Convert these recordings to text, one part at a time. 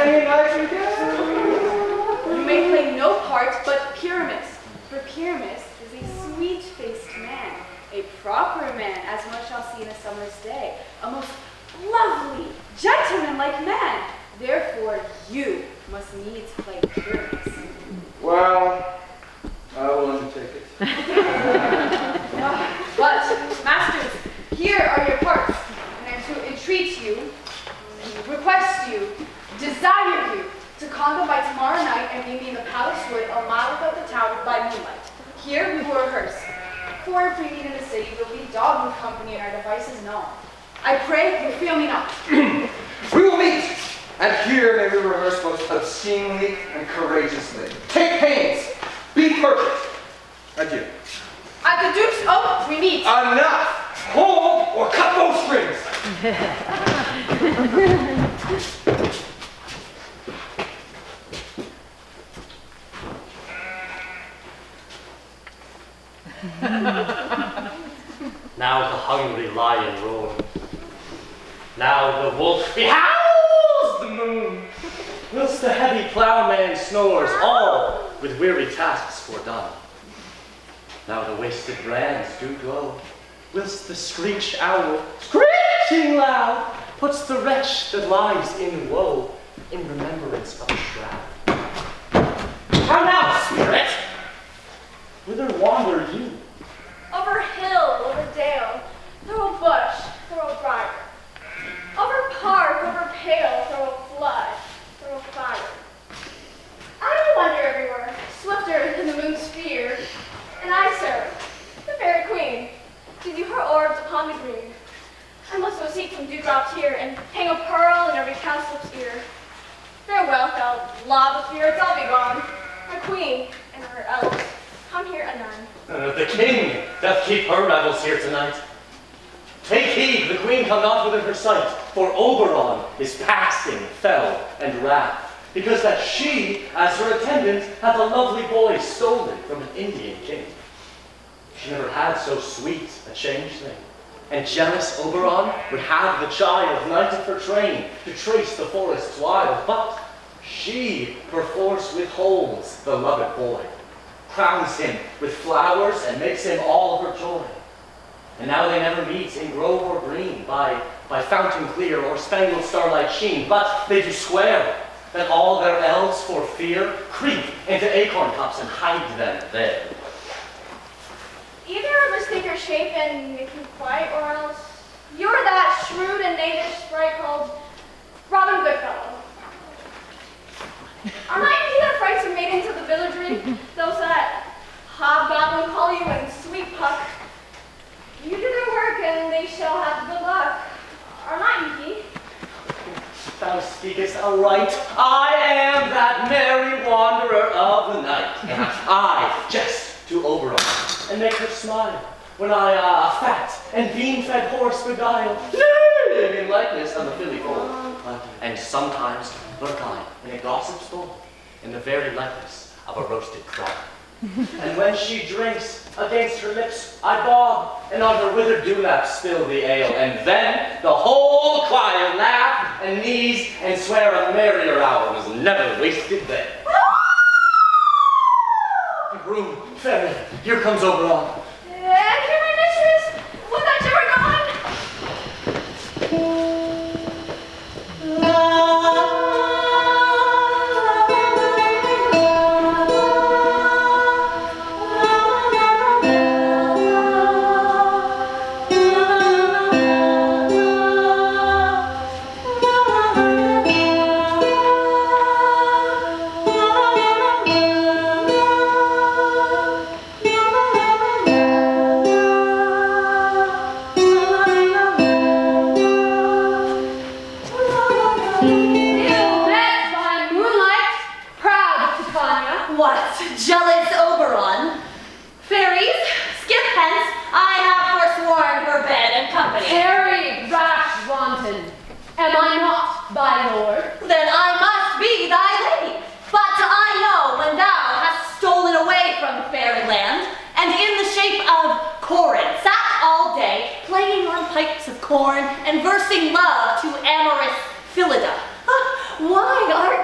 Any night we get. You may play no part but Pyramus, for Pyramus is a sweet-faced man, a proper man, as one shall see in a summer's day, a most lovely, gentleman-like man. Therefore, you must needs play Pyramus. Well, I will undertake it. But, masters, here are your parts, and I am to entreat you, request you, desire you, to congo by tomorrow night and meet me in the palace wood a mile above the town by moonlight. Here we will rehearse. For if we meet in the city, there will be dog and company and our devices known. I pray you fail me not. We will meet, and here may we rehearse most obscenely and courageously. Take pains, be perfect. Adieu. At the Duke's oath, we meet. Enough! Hold or cut those strings! Now the hungry lion roars. Now the wolf behowls the moon. Whilst the heavy plowman snores, all with weary tasks foredone. Now the wasted brands do glow, whilst the screech owl, screeching loud, puts the wretch that lies in woe in remembrance of a shroud. How now, spirit? Whither wander you? Over hill, over dale, through a bush, through a briar. Over park, over pale, through a flood, through a fire. I wander everywhere, swifter than the moon's sphere. And I, sir, the fairy queen, give you her orbs upon the green. I must go seek some dewdrops here and hang a pearl in every cowslip's ear. Farewell, thou lob of spirits, I'll be gone. My queen and her elves come here anon. The king doth keep her revels here tonight. Take heed, the queen come not within her sight, for Oberon is passing fell and wrath, because that she, as her attendant, hath a lovely boy stolen from an Indian king. She never had so sweet a changeling, and jealous Oberon would have the child knighted for train to trace the forests wild, but she perforce withholds the loved boy, crowns him with flowers and makes him all her joy. And now they never meet in grove or green, by fountain clear or spangled starlight sheen, but they do swear that all their elves for fear creep into acorn cups and hide them there. Either mistake your shape and make you quiet, or else you're that shrewd and knavish sprite called Robin Goodfellow. Are not you that frights and maidens of the villagery, those that hobgoblin call you and sweet puck? You do their work and they shall have good luck. Are not you he? Thou speakest aright. I am that merry wanderer of the night. I jest to Oberon and make her smile when I a fat and bean-fed horse beguile, in likeness of the filly foal. And sometimes lurk I in a gossip's bowl, in the very likeness of a roasted crow. And when she drinks, against her lips I bob, and on her withered dewlap spill the ale, and then the whole choir laugh and neeze and swear a merrier hour was never wasted there. Groom, fairy, here comes Oberon. And here my mistress, would that you were gone? Jealous Oberon. Fairies, skip hence, I have forsworn her bed and company. Harry, rash wanton, am I not thy lord? Then I must be thy lady. But I know when thou hast stolen away from fairyland, and in the shape of Corin sat all day, playing on pipes of corn and versing love to amorous Phillida. Why art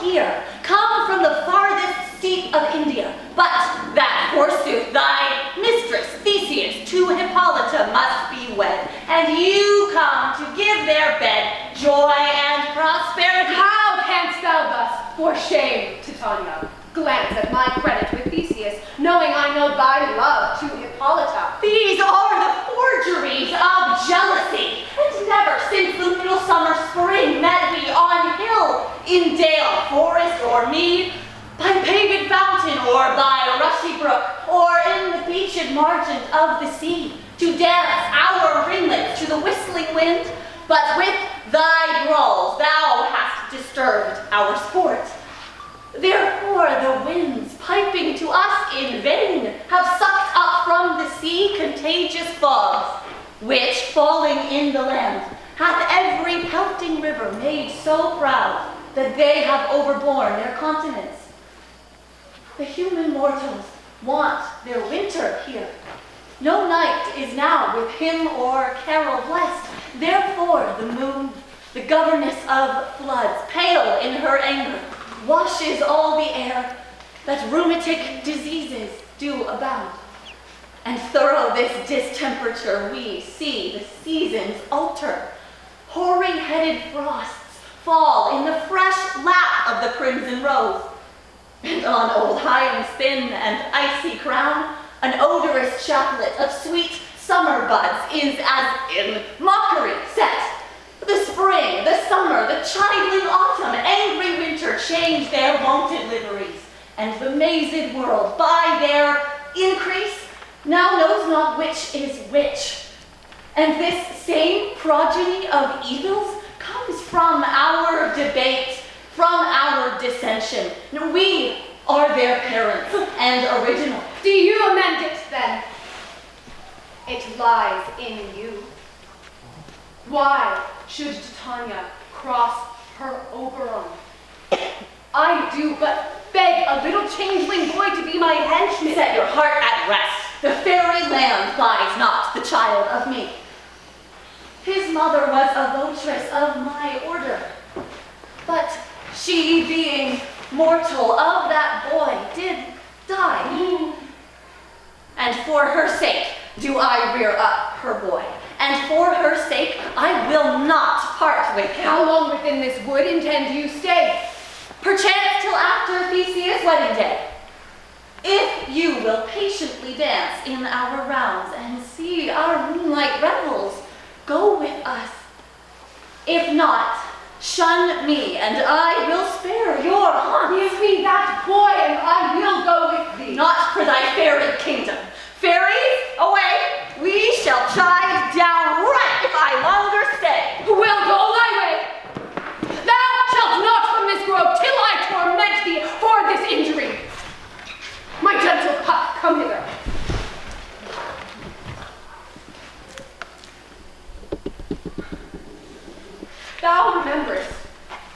here, come from the farthest steep of India, but that forsooth thy mistress Theseus to Hippolyta must be wed, and you come to give their bed joy and prosperity. How canst thou thus, for shame, Titania, glance at my credit with Theseus, knowing I know thy love to Hippolyta? These are the forgeries of jealousy, and never since the middle summer spring met we on hill, in dale, forest, or mead, by paved fountain, or by rushy brook, or in the beached margin of the sea, to dance our ringlets to the whistling wind. But with thy brawls thou hast disturbed our sport. Therefore the winds, piping to us in vain, have sucked up from the sea contagious fogs, which, falling in the land, hath every pelting river made so proud that they have overborne their continents. The human mortals want their winter here. No night is now with hymn or carol blessed. Therefore the moon, the governess of floods, pale in her anger, washes all the air, that rheumatic diseases do abound. And thorough this distemperature we see the seasons alter. Hoary-headed frosts fall in the fresh lap of the crimson rose, and on old Higham's thin and icy crown, an odorous chaplet of sweet summer buds is as in mockery set. The spring, the summer, the chiding autumn, angry winter change their wonted liveries, and the mazed world, by their increase, now knows not which is which. And this same progeny of evils comes from our debate, from our dissension. We are their parents and original. Do you amend it then? It lies in you. Why should Titania cross her Oberon? I do but beg a little changeling boy to be my henchman. Set your heart at rest. The fairy land buys not the child of me. His mother was a votress of my order, but she, being mortal of that boy, did die. And for her sake do I rear up her boy, and for her sake I will not part with him. How long within this wood intend you stay? Perchance till after Theseus' wedding day. If you will patiently dance in our rounds and see our moonlight revels, go with us. If not, shun me, and I will spare your harm. Give me that boy, and I will go with thee. Not for thy fairy kingdom. Fairies, away! We shall chide down right if I longer stay. Will go thy way. Thou shalt not from this grove till I torment thee for this injury. My gentle pup, come hither. Thou rememberest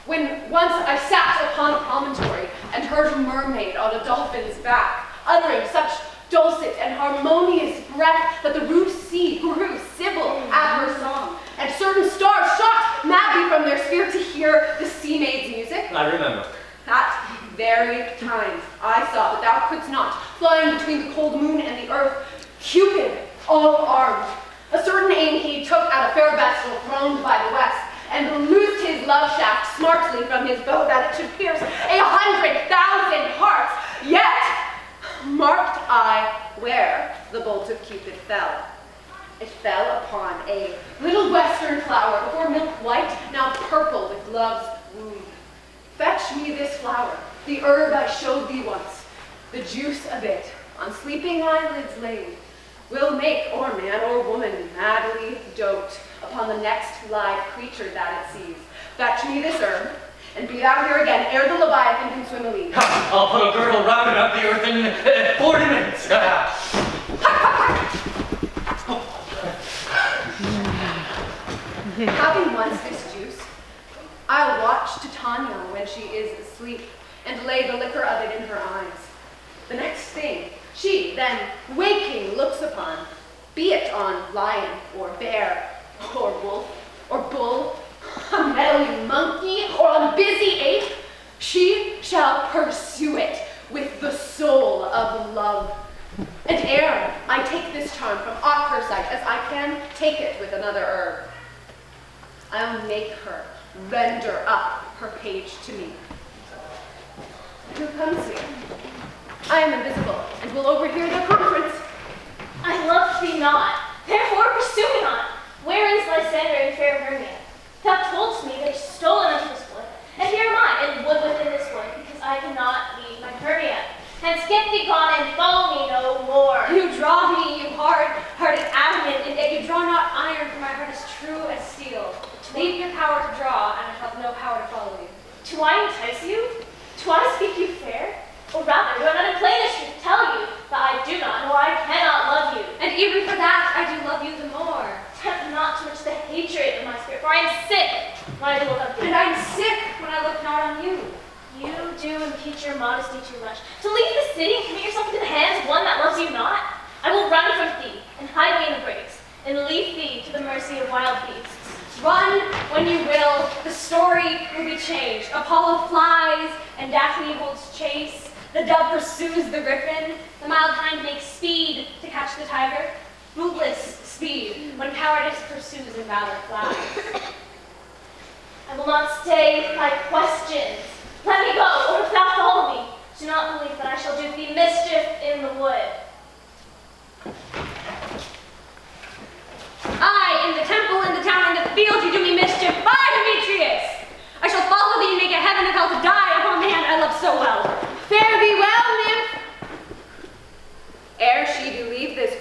when once I sat upon a promontory and heard a mermaid on a dolphin's back, uttering such dulcet and harmonious breath that the rude sea grew civil at her song, and certain stars shot madly from their sphere to hear the sea maid's music. I remember. That very time I saw that thou couldst not, flying between the cold moon and the earth, Cupid, all armed. A certain aim he took at a fair vessel throned by the west, and loosed his love shaft smartly from his bow that it should pierce 100,000 hearts. Yet marked I where the bolt of Cupid fell. It fell upon a little western flower, before milk white, now purple with love's womb. Fetch me this flower, the herb I showed thee once. The juice of it, on sleeping eyelids laid, will make or man or woman madly dote upon the next live creature that it sees. Fetch me this herb, and be thou here again ere the Leviathan can swim a league. I'll put a girdle round about the earth in 40 minutes. Having once this juice, I'll watch Titania when she is asleep, and lay the liquor of it in her eyes. The next thing she then waking looks upon, be it on lion or bear or wolf or bull, a meddling monkey or on busy ape, she take it with another herb. I'll make her render up her page to me. Who comes here? I am invisible and will overhear their conference. I love thee not, therefore pursue me not. Where is Lysander and fair Hermia? Thou toldst me they stolen unto this wood, and here am I in the wood within this wood, because I cannot leave my Hermia. Hence get thee gone and follow me no more. You draw me, you hard-hearted adamant, and yet you draw not iron, for my heart is true as steel. Leave your power to draw, and I have no power to follow you. Do I entice you? Do I speak you fair? Or rather, do I not in plainest truth tell you that I do not, nor I cannot love you? And even for that, I do love you the more. Tempt not too much the hatred of my spirit, for I am sick when I do look on thee. And I'm sick when I look not on you. You do impeach your modesty too much. To leave the city and commit yourself into the hands of one that loves you not? I will run from thee, and hide me in the brakes, and leave thee to the mercy of wild beasts. Run when you will, the story will be changed. Apollo flies, and Daphne holds chase. The dove pursues the griffin. The mild hind makes speed to catch the tiger. Bootless speed when cowardice pursues and valor flies. I will not stay thy questions. Let me go, or if thou follow me, do not believe that I shall do thee mischief in the wood. I, in the temple, in the town, in the field, you do me mischief. Bye, Demetrius! I shall follow thee and make a heaven of hell to die upon the hand I love so well. Fare thee well, nymph! Ere she do leave this